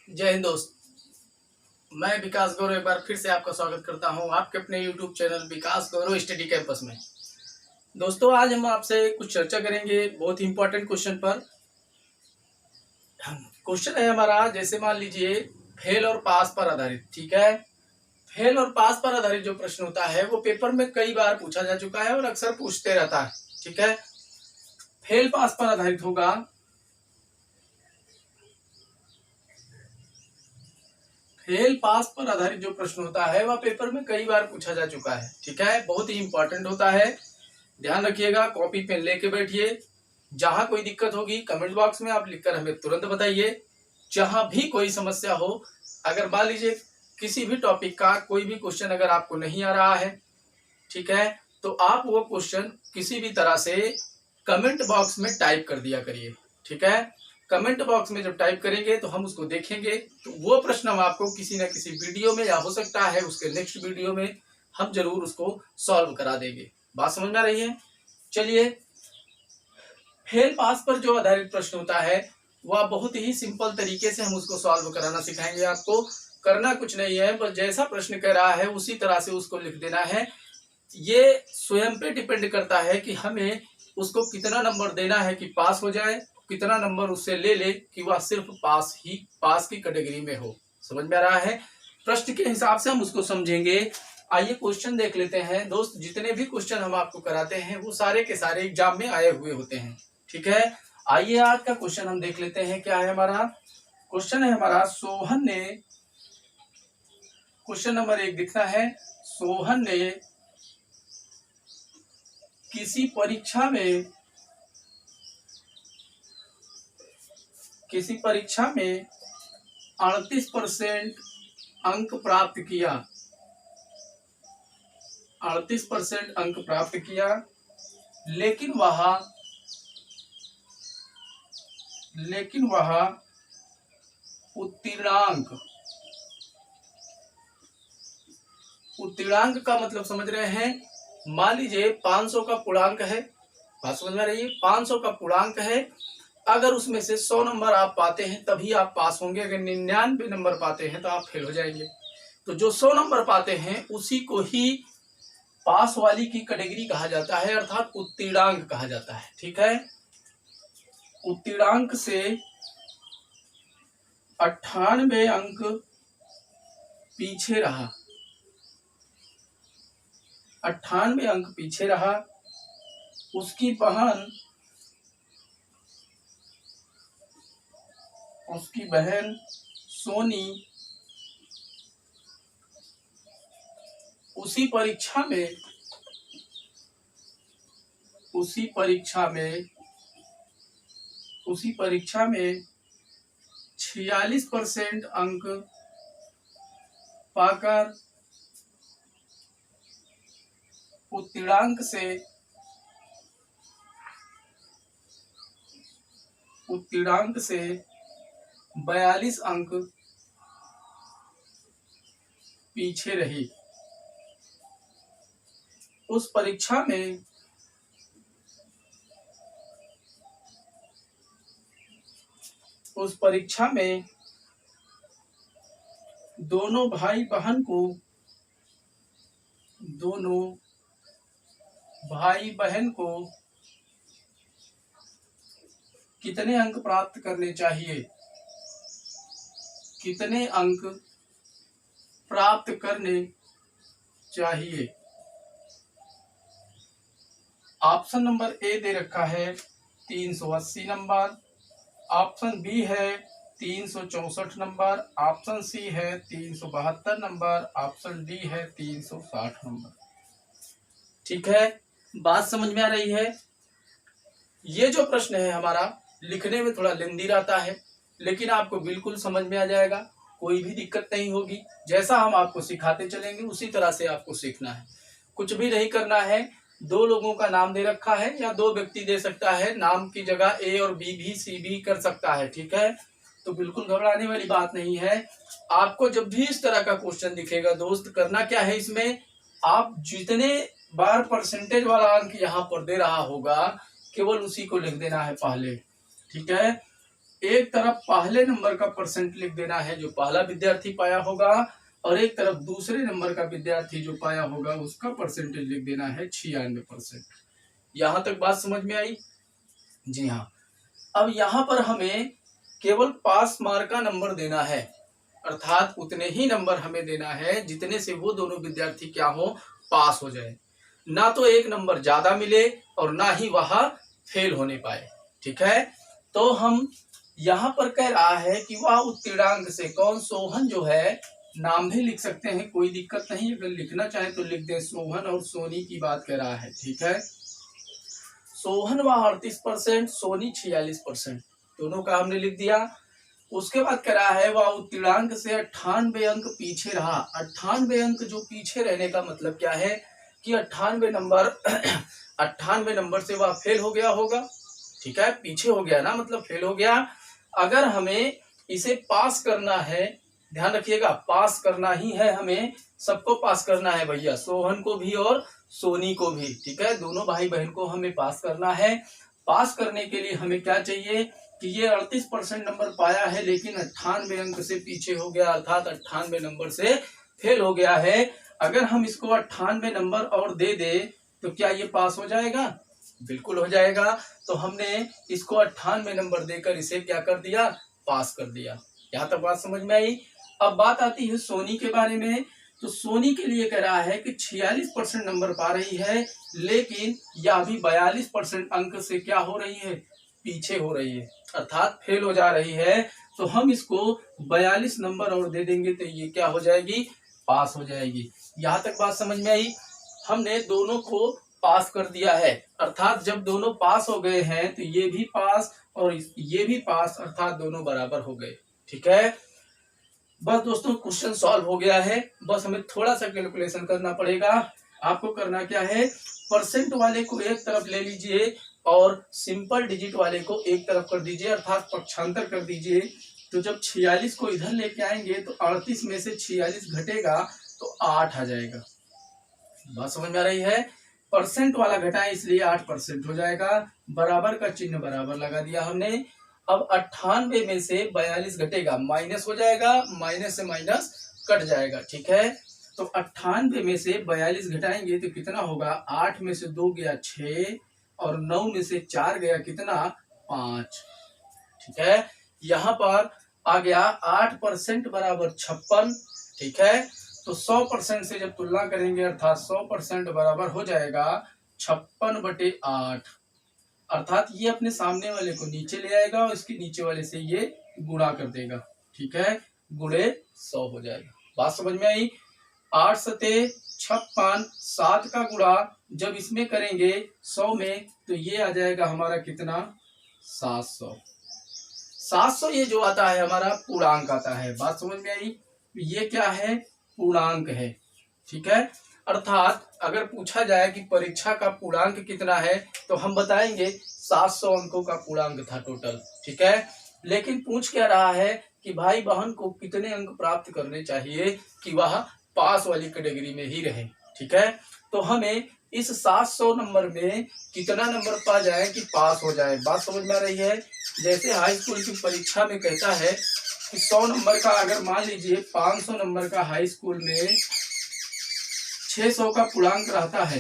जय हिंद दोस्त। मैं विकास गौरव एक बार फिर से आपका स्वागत करता हूं आपके अपने YouTube चैनल विकास गौरव स्टडी कैंपस में। दोस्तों, आज हम आपसे कुछ चर्चा करेंगे बहुत ही इंपॉर्टेंट क्वेश्चन पर। क्वेश्चन है हमारा, जैसे मान लीजिए फेल और पास पर आधारित। ठीक है, फेल और पास पर आधारित जो प्रश्न होता है वो पेपर में कई बार पूछा जा चुका है और अक्सर पूछते रहता है। ठीक है, फेल पास पर आधारित होगा। फेल पास पर आधारित जो प्रश्न होता है वह पेपर में कई बार पूछा जा चुका है। ठीक है, बहुत ही इंपॉर्टेंट होता है, ध्यान रखिएगा। कॉपी पेन लेके बैठिए। जहां कोई दिक्कत होगी कमेंट बॉक्स में आप लिखकर हमें तुरंत बताइए। जहां भी कोई समस्या हो, अगर मान लीजिए किसी भी टॉपिक का कोई भी क्वेश्चन अगर आपको नहीं आ रहा है, ठीक है, तो आप वो क्वेश्चन किसी भी तरह से कमेंट बॉक्स में टाइप कर दिया करिए। ठीक है, कमेंट बॉक्स में जब टाइप करेंगे तो हम उसको देखेंगे, तो वो प्रश्न हम आपको किसी न किसी वीडियो में, या हो सकता है उसके नेक्स्ट वीडियो में, हम जरूर उसको सॉल्व करा देंगे। बात समझ में आ रही है? चलिए, फेल पास पर जो आधारित प्रश्न होता है वह बहुत ही सिंपल तरीके से हम उसको सॉल्व कराना सिखाएंगे। आपको करना कुछ नहीं है, बस जैसा प्रश्न कह रहा है उसी तरह से उसको लिख देना है। ये स्वयं पे डिपेंड करता है कि हमें उसको कितना नंबर देना है कि पास हो जाए, कितना नंबर उससे ले ले कि वह सिर्फ पास की कैटेगरी में हो। समझ में आ रहा है? प्रश्न के हिसाब से हम उसको समझेंगे। आइए क्वेश्चन देख लेते हैं दोस्त। जितने भी क्वेश्चन हम आपको कराते हैं वो सारे के सारे एग्जाम में आए हुए होते हैं। ठीक है, आइए आज का क्वेश्चन हम देख लेते हैं। क्या है हमारा क्वेश्चन? है हमारा, सोहन ने, क्वेश्चन नंबर 1 दिखता है, सोहन ने किसी परीक्षा में 38% अंक प्राप्त किया। 38% अंक प्राप्त किया, लेकिन वह उत्तीर्णांक का मतलब समझ रहे हैं? मान लीजिए 500 का पूर्णांक है। बात समझ में आ रही है? 500 का पूर्णांक है। अगर उसमें से 100 नंबर आप पाते हैं तभी आप पास होंगे। अगर 99 नंबर पाते हैं तो आप फेल हो जाएंगे। तो जो 100 नंबर पाते हैं उसी को ही पास वाली की कैटेगरी कहा जाता है, अर्थात उत्तीर्णांक कहा जाता है। ठीक है, उत्तीर्णांक से 98 अंक पीछे रहा। 98 अंक पीछे रहा। उसकी बहन सोनी उसी परीक्षा में 46% अंक पाकर उत्तीर्णांक से 42 अंक पीछे रही। उस परीक्षा में दोनों भाई बहन को कितने अंक प्राप्त करने चाहिए? कितने अंक प्राप्त करने चाहिए? ऑप्शन नंबर ए दे रखा है 380 नंबर, ऑप्शन बी है 364 नंबर, ऑप्शन सी है 372 नंबर, ऑप्शन डी है 360 नंबर। ठीक है, बात समझ में आ रही है? ये जो प्रश्न है हमारा, लिखने में थोड़ा लेंदी रहता है, लेकिन आपको बिल्कुल समझ में आ जाएगा। कोई भी दिक्कत नहीं होगी। जैसा हम आपको सिखाते चलेंगे उसी तरह से आपको सीखना है। कुछ भी नहीं करना है। 2 लोगों का नाम दे रखा है, या 2 व्यक्ति दे सकता है। नाम की जगह ए और बी भी, सी भी कर सकता है। ठीक है, तो बिल्कुल घबराने वाली बात नहीं है। आपको जब भी इस तरह का क्वेश्चन दिखेगा दोस्त, करना क्या है, इसमें आप जितने बार परसेंटेज वाला अंक यहाँ पर दे रहा होगा केवल उसी को लिख देना है पहले। ठीक है, एक तरफ पहले नंबर का परसेंट लिख देना है जो पहला विद्यार्थी पाया होगा, और एक तरफ दूसरे नंबर का विद्यार्थी जो पाया होगा उसका परसेंटेज लिख देना है 96%। यहां तक बात समझ में आई? जी हाँ। अब यहाँ पर हमें केवल पास मार्क का नंबर देना है, अर्थात उतने ही नंबर हमें देना है जितने से वो दोनों विद्यार्थी क्या हो, पास हो जाए। ना तो एक नंबर ज्यादा मिले और ना ही वह फेल होने पाए। ठीक है, तो हम यहाँ पर कह रहा है कि वह उत्तीर्णांक से कौन, सोहन जो है, नाम भी लिख सकते हैं, कोई दिक्कत नहीं, अगर लिखना चाहे तो लिख दें। सोहन और सोनी की बात कर रहा है। ठीक है, सोहन वह 38%, सोनी 46%, दोनों का हमने लिख दिया। उसके बाद कह रहा है वह उत्तीर्णांक से 98 अंक पीछे रहा। 98 अंक जो पीछे रहने का मतलब क्या है कि 98 नंबर 98 नंबर से वह फेल हो गया होगा। ठीक है, पीछे हो गया ना, मतलब फेल हो गया। अगर हमें इसे पास करना है, ध्यान रखिएगा, पास करना ही है, हमें सबको पास करना है भैया, सोहन को भी और सोनी को भी। ठीक है, दोनों भाई बहन को हमें पास करना है। पास करने के लिए हमें क्या चाहिए कि ये 38% नंबर पाया है लेकिन 98 अंक से पीछे हो गया, अर्थात 98 नंबर से फेल हो गया है। अगर हम इसको 98 नंबर और दे दे तो क्या ये पास हो जाएगा? बिल्कुल हो जाएगा। तो हमने इसको 98 नंबर देकर इसे क्या कर दिया, पास कर दिया। यहाँ तक बात समझ में आई? अब बात आती है सोनी के बारे में। तो सोनी के लिए कह रहा है कि 46% नंबर पा रही है लेकिन यह भी 42% अंक से क्या हो रही है, पीछे हो रही है, अर्थात फेल हो जा रही है। तो हम इसको 42 नंबर और दे देंगे तो ये क्या हो जाएगी, पास हो जाएगी। यहाँ तक बात समझ में आई? हमने दोनों को पास कर दिया है, अर्थात जब दोनों पास हो गए हैं तो ये भी पास और ये भी पास, अर्थात दोनों बराबर हो गए। ठीक है, बस दोस्तों क्वेश्चन सॉल्व हो गया है। बस हमें थोड़ा सा कैलकुलेशन करना पड़ेगा। आपको करना क्या है, परसेंट वाले को एक तरफ ले लीजिए और सिंपल डिजिट वाले को एक तरफ कर दीजिए, अर्थात पक्षांतर कर दीजिए। तो जब 46 को इधर लेके आएंगे तो 38 में से 46 घटेगा तो 8 आ जाएगा। बात समझ में आ रही है? परसेंट वाला घटाएं इसलिए 8% हो जाएगा। बराबर का चिन्ह बराबर लगा दिया हमने। अब 98 में से 42 घटेगा, माइनस हो जाएगा, माइनस से माइनस कट जाएगा। ठीक है, तो 98 में से 42 घटाएंगे तो कितना होगा, 8 में से 2 गया 6 और 9 में से 4 गया कितना, 5। ठीक है, यहाँ पर आ गया 8% बराबर 56। ठीक है, तो 100% से जब तुलना करेंगे अर्थात 100% बराबर हो जाएगा 56/8, अर्थात ये अपने सामने वाले को नीचे ले आएगा और इसके नीचे वाले से ये गुणा कर देगा। ठीक है, गुणे 100 हो जाएगा। बात समझ में आई? 8 सते 56, 7 का गुणा जब इसमें करेंगे 100 में तो ये आ जाएगा हमारा कितना, 700। 700 ये जो आता है हमारा पूर्णांक आता है। बात समझ में आई? ये क्या है, पूर्णांक है। ठीक है, अर्थात अगर पूछा जाए कि परीक्षा का पूर्णांक कितना है तो हम बताएंगे 700 अंकों का पूर्णांक था टोटल। ठीक है, लेकिन पूछ क्या रहा है कि भाई बहन को कितने अंक प्राप्त करने चाहिए कि वह पास वाली कैटेगरी में ही रहे। ठीक है, तो हमें इस 700 नंबर में कितना नंबर पा जाए कि पास हो जाए। बात समझ में आ रही है? जैसे हाई स्कूल की परीक्षा में कहता है कि 100 नंबर का, अगर मान लीजिए 500 नंबर का हाई स्कूल में 600 का पूर्णांक रहता है।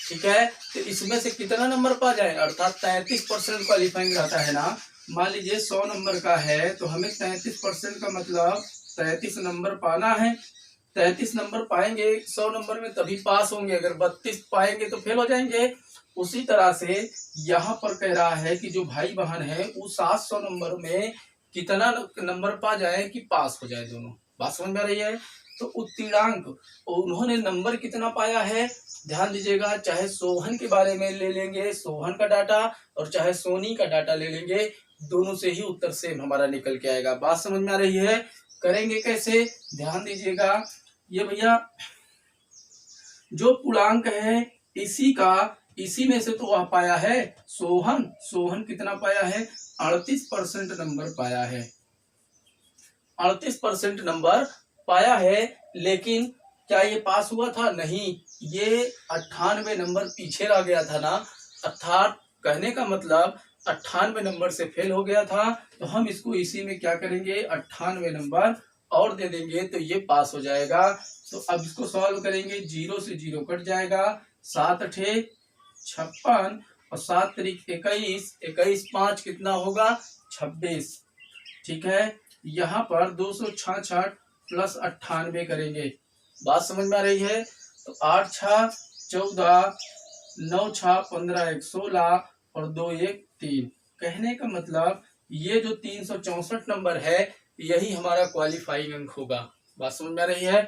ठीक है, तो इसमें से कितना नंबर पा जाए, अर्थात 33% क्वालिफाइंग रहता है ना। मान लीजिए 100 नंबर का है तो हमें 33% का मतलब 33 नंबर पाना है। 33 नंबर पाएंगे 100 नंबर में तभी पास होंगे, अगर 32 पाएंगे तो फेल हो जाएंगे। उसी तरह से यहाँ पर कह रहा है कि जो भाई बहन है वो 700 नंबर में कितना नंबर पा जाए कि पास हो जाए दोनों। बात समझ में आ रही है? तो उत्तीर्णांक उन्होंने नंबर कितना पाया है, ध्यान दीजिएगा। चाहे सोहन के बारे में ले लेंगे, सोहन का डाटा, और चाहे सोनी का डाटा ले लेंगे, दोनों से ही उत्तर सेम हमारा निकल के आएगा। बात समझ में आ रही है? करेंगे कैसे, ध्यान दीजिएगा। ये भैया जो पूर्णांक है इसी में से तो वह पाया है सोहन कितना पाया है, 38% नंबर पाया है। 38% नंबर पाया है, लेकिन क्या ये पास हुआ था? नहीं, ये 98 नंबर पीछे रह गया था ना। अर्थात कहने का मतलब 98 नंबर से फेल हो गया था, तो हम इसको इसी में क्या करेंगे, 98 नंबर और दे देंगे तो ये पास हो जाएगा। तो अब इसको सॉल्व करेंगे, 0 से 0 कट जाएगा, 7 अठे 56 और 7 तरीक 21, 21 5 कितना होगा 26। ठीक है, यहाँ पर 266 प्लस 98 करेंगे। बात समझ में आ रही है? तो 8 छा 14, 9 छा 15, 1 16 और 2 1 3। कहने का मतलब ये जो 364 नंबर है यही हमारा क्वालिफाइंग अंक होगा। बात समझ में आ रही है?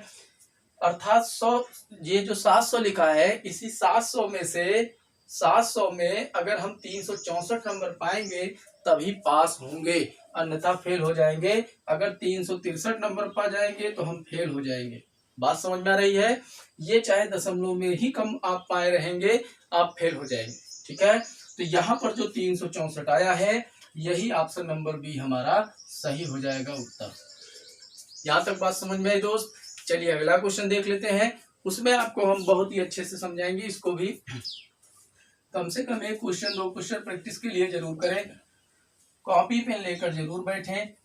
अर्थात 100, ये जो 700 लिखा है, इसी 700 में से 700 में अगर हम 364 नंबर पाएंगे तभी पास होंगे, अन्यथा फेल हो जाएंगे। अगर 363 नंबर पा जाएंगे तो हम फेल हो जाएंगे। बात समझ में आ रही है? ये चाहे दशमलव में ही कम आप पाए रहेंगे, आप फेल हो जाएंगे। ठीक है, तो यहाँ पर जो 364 आया है यही ऑप्शन नंबर बी हमारा सही हो जाएगा उत्तर। यहाँ तक बात समझ में आई दोस्त? चलिए अगला क्वेश्चन देख लेते हैं, उसमें आपको हम बहुत ही अच्छे से समझाएंगे। इसको भी कम से कम 1 क्वेश्चन 2 क्वेश्चन प्रैक्टिस के लिए जरूर करें, कॉपी पेन लेकर जरूर बैठें।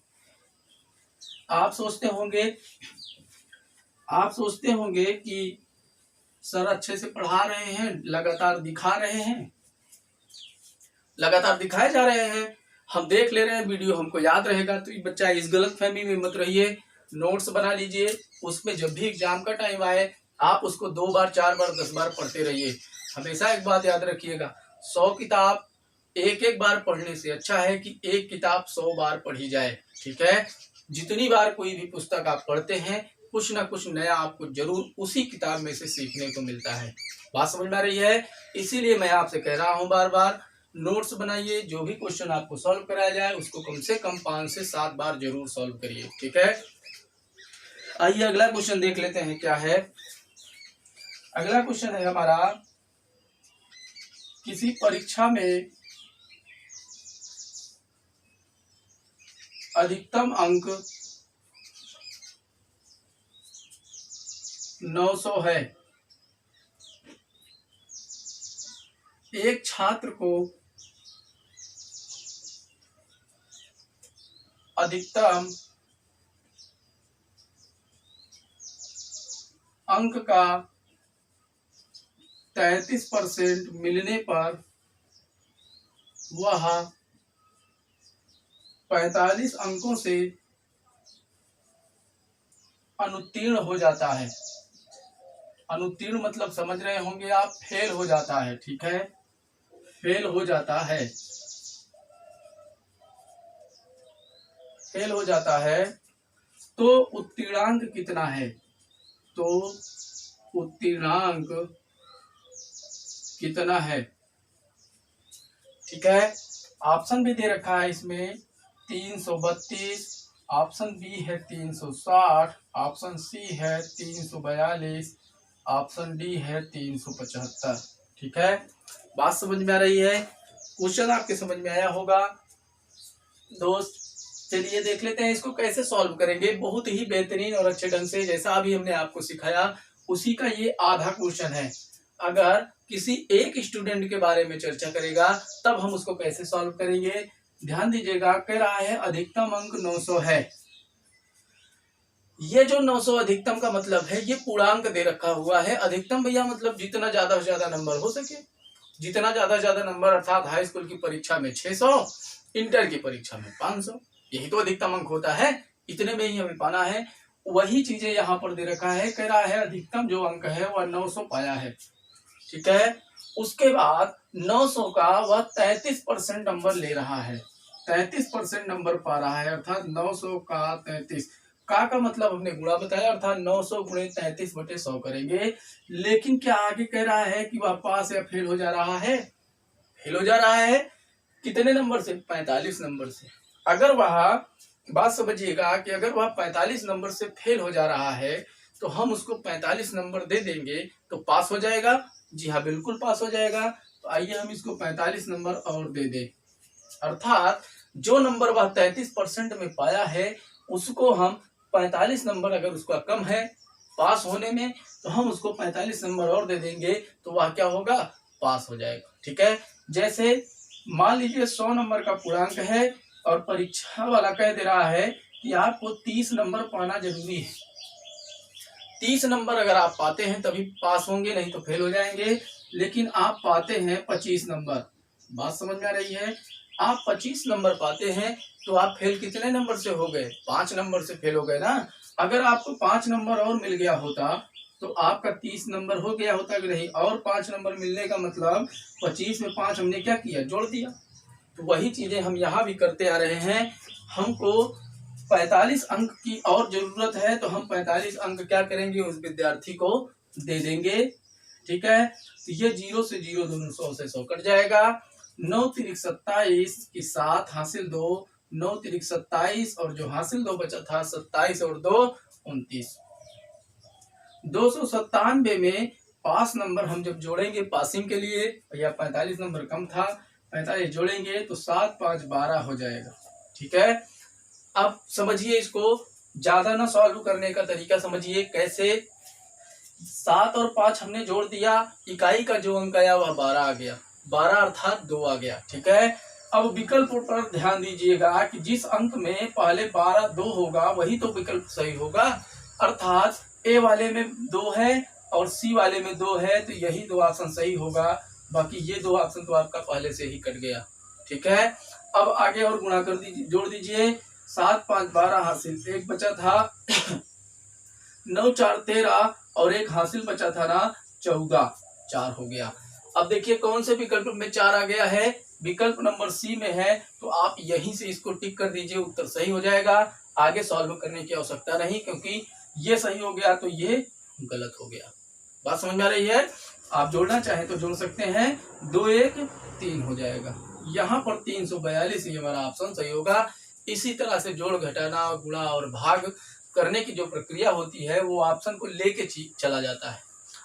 आप सोचते होंगे कि सर अच्छे से पढ़ा रहे हैं, लगातार दिखा रहे हैं, लगातार दिखाए जा रहे हैं, हम देख ले रहे हैं वीडियो, हमको याद रहेगा। तो बच्चा इस गलतफहमी में मत रहिए, नोट्स बना लीजिए, उसमें जब भी एग्जाम का टाइम आए आप उसको 2 बार 4 बार 10 बार पढ़ते रहिए। हमेशा एक बात याद रखिएगा, 100 किताब एक बार पढ़ने से अच्छा है कि एक किताब 100 बार पढ़ी जाए। ठीक है, जितनी बार कोई भी पुस्तक आप पढ़ते हैं कुछ ना कुछ नया आपको जरूर उसी किताब में से सीखने को मिलता है। बात समझ में आ रही है? इसीलिए मैं आपसे कह रहा हूं बार बार, नोट्स बनाइए, जो भी क्वेश्चन आपको सॉल्व कराया जाए उसको कम से कम 5 से 7 बार जरूर सॉल्व करिए। ठीक है, आइए अगला क्वेश्चन देख लेते हैं क्या है। अगला क्वेश्चन है हमारा, किसी परीक्षा में अधिकतम अंक 900 है, एक छात्र को अधिकतम अंक का 33% मिलने पर वह 45 अंकों से अनुत्तीर्ण हो जाता है। अनुत्तीर्ण मतलब समझ रहे होंगे आप, फेल हो जाता है। ठीक है, फेल हो जाता है, फेल हो जाता है तो उत्तीर्णांक कितना है? तो उत्तीर्णांक कितना है? ठीक है, ऑप्शन भी दे रखा है इसमें, 332, ऑप्शन बी है 360, ऑप्शन सी है 342, ऑप्शन डी है 375। ठीक है, बात समझ में आ रही है? क्वेश्चन आपके समझ में आया होगा दोस्त। चलिए देख लेते हैं इसको कैसे सॉल्व करेंगे, बहुत ही बेहतरीन और अच्छे ढंग से, जैसा अभी हमने आपको सिखाया उसी का ये आधा क्वेश्चन है। अगर किसी एक स्टूडेंट के बारे में चर्चा करेगा तब हम उसको कैसे सॉल्व करेंगे। ध्यान दीजिएगा, कह रहा है अधिकतम अंक 900 है। ये जो 900 अधिकतम का मतलब है, ये पूर्णांक दे रखा हुआ है। अधिकतम भैया मतलब जितना ज्यादा से ज्यादा नंबर हो सके, जितना ज्यादा से ज्यादा नंबर, अर्थात हाई स्कूल की परीक्षा में 600, इंटर की परीक्षा में 500, यही तो अधिकतम अंक होता है, इतने में ही हमें पाना है। वही चीजें यहाँ पर दे रखा है, कह रहा है अधिकतम जो अंक है वह 900 पाया है। ठीक है, उसके बाद 900 का वह 33% नंबर ले रहा है, 33% नंबर पा रहा है, अर्थात 900 का 33 का मतलब हमने गुणा बताया, अर्थात 900 गुणे 33/100 करेंगे। लेकिन क्या आगे कह रहा है कि वह पास या फेल हो जा रहा है? फेल हो जा रहा है कितने नंबर से? 45 नंबर से। अगर वह, बात समझिएगा कि अगर वह 45 नंबर से फेल हो जा रहा है तो हम उसको 45 नंबर दे देंगे तो पास हो जाएगा। जी हाँ, बिल्कुल पास हो जाएगा। तो आइए हम इसको 45 नंबर और दे दें, अर्थात जो नंबर वह 33% में पाया है उसको हम 45 नंबर, अगर उसका कम है पास होने में तो हम उसको 45 नंबर और दे देंगे तो वह क्या होगा? पास हो जाएगा। ठीक है, जैसे मान लीजिए 100 नंबर का पूर्णांक है और परीक्षा वाला कह दे रहा है कि आपको 30 नंबर पाना जरूरी है। 30 नंबर अगर आप पाते हैं तभी पास होंगे, नहीं तो फेल हो जाएंगे। लेकिन आप पाते हैं 25 नंबर, बात समझ में आ रही है? आप 25 नंबर पाते हैं तो आप फेल कितने नंबर से हो गए? 5 नंबर से फेल हो गए ना। अगर आपको 5 नंबर और मिल गया होता तो आपका 30 नंबर हो गया होता कि नहीं? और 5 नंबर मिलने का मतलब 25 में 5 हमने क्या किया? जोड़ दिया। तो वही चीजें हम यहाँ भी करते आ रहे हैं। हमको 45 अंक की और जरूरत है तो हम 45 अंक क्या करेंगे? उस विद्यार्थी को दे देंगे। ठीक है, तो ये 0 से 0 दोनों 100 से 100 कट जाएगा। 9 तिरिक 27 की 7 हासिल 2, 9 तिरिक 27 और जो हासिल 2 बचा था 27 और 2 29। 297 में पास नंबर हम जब जोड़ेंगे पासिंग के लिए, या 45 नंबर कम था, 45 जोड़ेंगे तो 7 5 12 हो जाएगा। ठीक है, अब समझिए इसको, ज्यादा ना सॉल्व करने का तरीका समझिए कैसे। 7 और 5 हमने जोड़ दिया, इकाई का जो अंक आया वह 12 आ गया, 12 अर्थात 2 आ गया। ठीक है, अब विकल्प पर ध्यान दीजिएगा कि जिस अंक में पहले 12 2 होगा वही तो विकल्प सही होगा। अर्थात ए वाले में 2 है और सी वाले में 2 है, तो यही 2 ऑप्शन सही होगा। बाकी ये 2 ऑप्शन तो आपका पहले से ही कट गया। ठीक है, अब आगे और गुणा कर दीजिए, जोड़ दीजिए। 7 5 12 हासिल 1 बचा था 9 4 13 और 1 हासिल बचा था ना 14, 4 हो गया। अब देखिए कौन से विकल्प में 4 आ गया है? विकल्प नंबर सी में है, तो आप यहीं से इसको टिक कर दीजिए, उत्तर सही हो जाएगा। आगे सॉल्व करने की आवश्यकता नहीं, क्योंकि ये सही हो गया तो ये गलत हो गया। बात समझ में आ रही है? आप जोड़ना चाहें तो जोड़ सकते हैं, 2 1 3 हो जाएगा। यहाँ पर 342 ये हमारा ऑप्शन सही होगा। इसी तरह से जोड़ घटाना, गुणा और भाग करने की जो प्रक्रिया होती है वो ऑप्शन को लेके चला जाता है।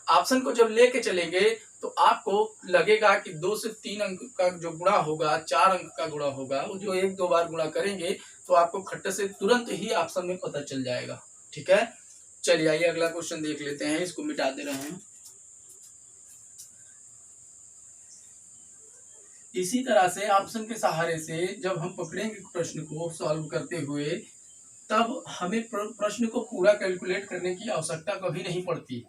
ऑप्शन को जब लेके चलेंगे तो आपको लगेगा कि 2 से 3 अंक का जो गुणा होगा, 4 अंक का गुणा होगा, वो जो 1 2 बार गुणा करेंगे तो आपको खट्टे से तुरंत ही ऑप्शन में पता चल जाएगा। ठीक है, चलिए आइए अगला क्वेश्चन देख लेते हैं। इसको मिटा दे रहे हैं। इसी तरह से ऑप्शन के सहारे से जब हम पकड़ेंगे प्रश्न को सॉल्व करते हुए, तब हमें प्रश्न को पूरा कैलकुलेट करने की आवश्यकता कभी नहीं पड़ती।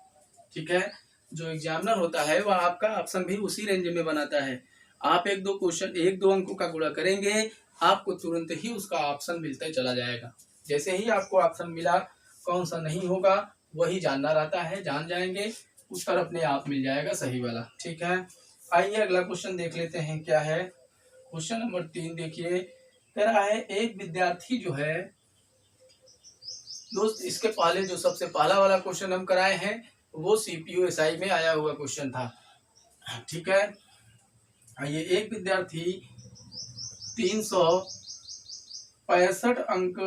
ठीक है, जो एग्जामिनर होता है वह आपका ऑप्शन भी उसी रेंज में बनाता है। आप 1 2 अंकों का गुणा करेंगे, आपको तुरंत ही उसका ऑप्शन मिलता चला जाएगा। जैसे ही आपको ऑप्शन मिला, कौन सा नहीं होगा वही जानना रहता है, जान जाएंगे, उत्तर अपने आप मिल जाएगा सही वाला। ठीक है, आइए अगला क्वेश्चन देख लेते हैं क्या है। क्वेश्चन नंबर 3 देखिए, कह रहा है एक विद्यार्थी जो है, दोस्त इसके पहले जो सबसे पहला वाला क्वेश्चन हम कराए हैं वो सीपीयू एसआई में आया हुआ क्वेश्चन था। ठीक है, ये एक विद्यार्थी 365 अंक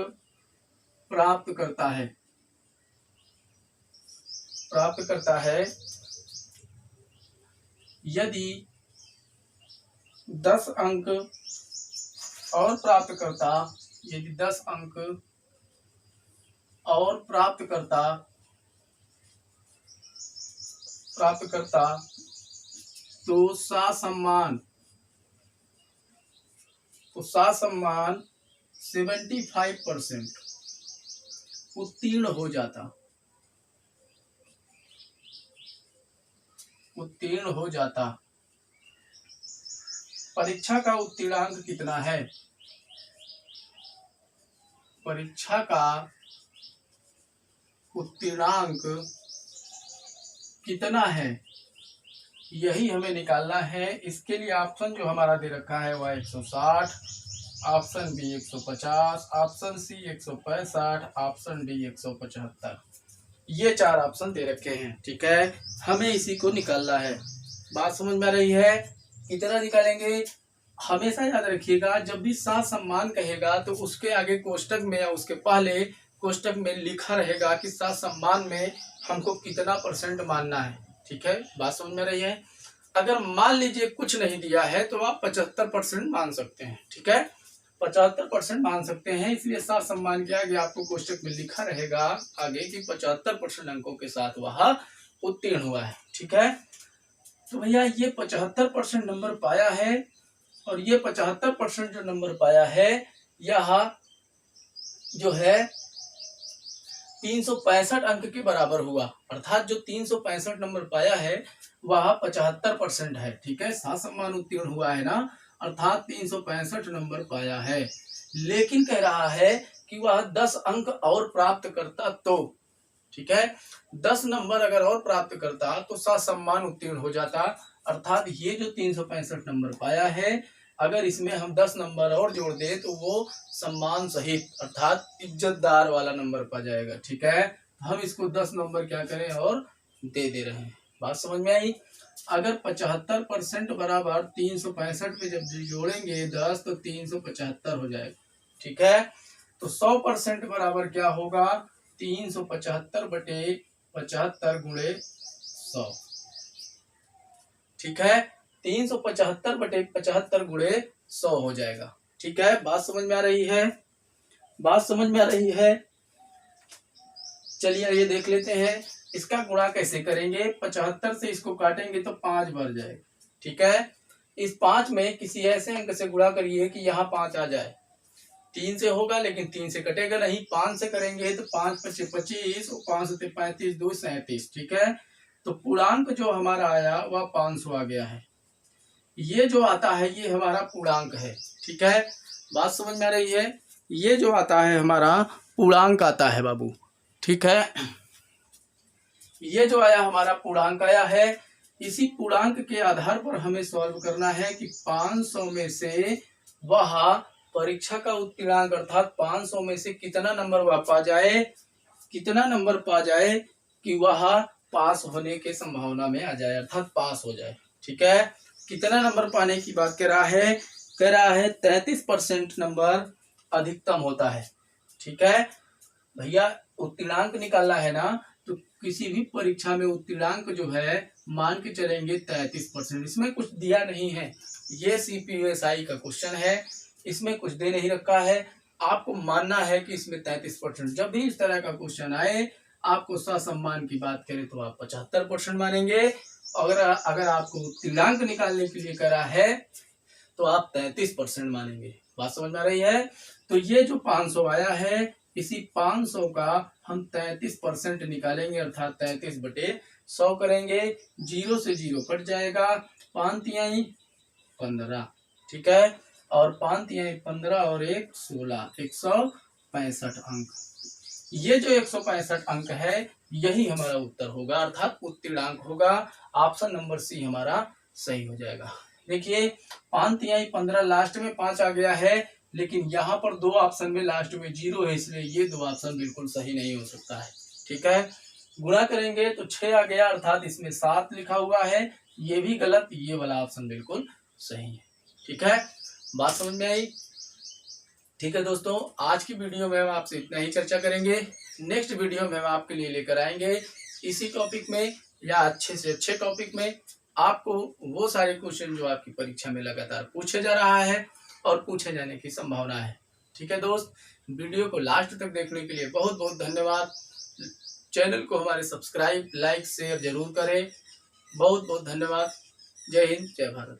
प्राप्त करता है यदि 10 अंक और प्राप्त करता तो ससम्मान 75% उत्तीर्ण हो जाता। परीक्षा का उत्तीर्णांक कितना है? परीक्षा का उत्तीर्णांक कितना है, यही हमें निकालना है। इसके लिए ऑप्शन जो हमारा दे रखा है वह 160, option B 150, option C 165, option D 175। ये 4 ऑप्शन दे रखे हैं। ठीक है, हमें इसी को निकालना है। बात समझ में आ रही है? कितना निकालेंगे? हमेशा याद रखिएगा, जब भी ससम्मान कहेगा तो उसके आगे कोष्टक में या उसके पहले कोष्टक में लिखा रहेगा कि ससम्मान में हमको कितना % मानना है। ठीक है, बात समझ में रही है? अगर मान लीजिए कुछ नहीं दिया है तो आप 75% मान सकते हैं। ठीक है, 75% मान सकते हैं, इसलिए ससम्मान के आगे आपको कोष्टक में लिखा रहेगा आगे कि 75% अंकों के साथ वह उत्तीर्ण हुआ है। ठीक है, तो भैया ये 75% नंबर पाया है, और ये 75% जो नंबर पाया है यह जो है 365 अंक के बराबर हुआ, अर्थात जो 365 नंबर पाया है वह 75% है। ठीक है, ससम्मान उत्तीर्ण हुआ है ना, अर्थात 365 नंबर पाया है। लेकिन कह रहा है कि वह 10 अंक और प्राप्त करता तो, ठीक है, 10 नंबर अगर और प्राप्त करता तो ससम्मान उत्तीर्ण हो जाता। अर्थात ये जो 365 नंबर पाया है, अगर इसमें हम 10 नंबर और जोड़ दें तो वो सम्मान सहित अर्थात इज्जतदार वाला नंबर पा जाएगा। ठीक है, हम इसको 10 नंबर क्या करें और दे रहे हैं। बात समझ में आई। अगर 75% बराबर 365 पे जब जोड़ेंगे 10 तो 375 हो जाएगा। ठीक है, तो 100% बराबर क्या होगा, 375 बटे 75 गुणे 100। ठीक है, 375 बटे 75 गुणे 100 हो जाएगा। ठीक है, बात समझ में आ रही है, बात समझ में आ रही है। चलिए ये देख लेते हैं इसका गुणा कैसे करेंगे। 75 से इसको काटेंगे तो 5 बढ़ जाएगा। ठीक है, इस 5 में किसी ऐसे अंक से गुणा करिए कि यहाँ 5 आ जाए। 3 से होगा लेकिन 3 से कटेगा नहीं, 5 से करेंगे तो 5 पचे 25 और 5 से 35 2 37। ठीक है, तो पूर्णांक जो हमारा आया वह 500 आ गया है। ये जो आता है ये हमारा पूर्णांक है। ठीक है, बात समझ में आ रही है। ये जो आता है हमारा पूर्णांक आता है बाबू। ठीक है, ये जो आया हमारा पूर्णांक आया है। इसी पूर्णांक के आधार पर हमें सॉल्व करना है कि 500 में से वह परीक्षा का उत्तीर्णांक अर्थात 500 में से कितना नंबर वह पा जाए, कितना नंबर पा जाए कि वह पास होने के संभावना में आ जाए, अर्थात पास हो जाए। ठीक है, कितना नंबर पाने की बात कर रहा है, कह रहा है 33% नंबर अधिकतम होता है। ठीक है भैया, उत्तीर्णांक निकालना है ना, तो किसी भी परीक्षा में उत्तीर्णांक जो है मान के चलेंगे 33%। इसमें कुछ दिया नहीं है, ये CPSI का क्वेश्चन है, इसमें कुछ दे नहीं रखा है। आपको मानना है कि इसमें 33%। जब भी इस तरह का क्वेश्चन आए, आपको ससम्मान की बात करें तो आप 75% मानेंगे। अगर आपको उत्तीर्णांक निकालने के लिए करा है तो आप 33% मानेंगे। बात समझ में आ रही है। तो ये जो 500 आया है, इसी 500 का हम 33% निकालेंगे, अर्थात 33 बटे 100 करेंगे। 0 से 0 कट जाएगा, 5 तिहाई 15। ठीक है, और 5 तिहाई 15 और 1 16, 165 अंक। ये जो 165 अंक है यही हमारा उत्तर होगा, अर्थात उत्तीर्णांक होगा। ऑप्शन नंबर सी हमारा सही हो जाएगा। देखिए 5 तिहाई 15, लास्ट में 5 आ गया है, लेकिन यहाँ पर 2 ऑप्शन में लास्ट में 0 है, इसलिए ये 2 ऑप्शन बिल्कुल सही नहीं हो सकता है। ठीक है, गुणा करेंगे तो 6 आ गया, अर्थात इसमें 7 लिखा हुआ है, ये भी गलत, ये वाला ऑप्शन बिल्कुल सही है। ठीक है, बात समझ में आई। ठीक है दोस्तों, आज की वीडियो में हम आपसे इतना ही चर्चा करेंगे। नेक्स्ट वीडियो में हम आपके लिए लेकर आएंगे इसी टॉपिक में या अच्छे से अच्छे टॉपिक में, आपको वो सारे क्वेश्चन जो आपकी परीक्षा में लगातार पूछे जा रहा है और पूछे जाने की संभावना है। ठीक है दोस्त, वीडियो को लास्ट तक देखने के लिए बहुत बहुत धन्यवाद। चैनल को हमारे सब्सक्राइब, लाइक, शेयर जरूर करें। बहुत बहुत धन्यवाद। जय हिंद, जय भारत।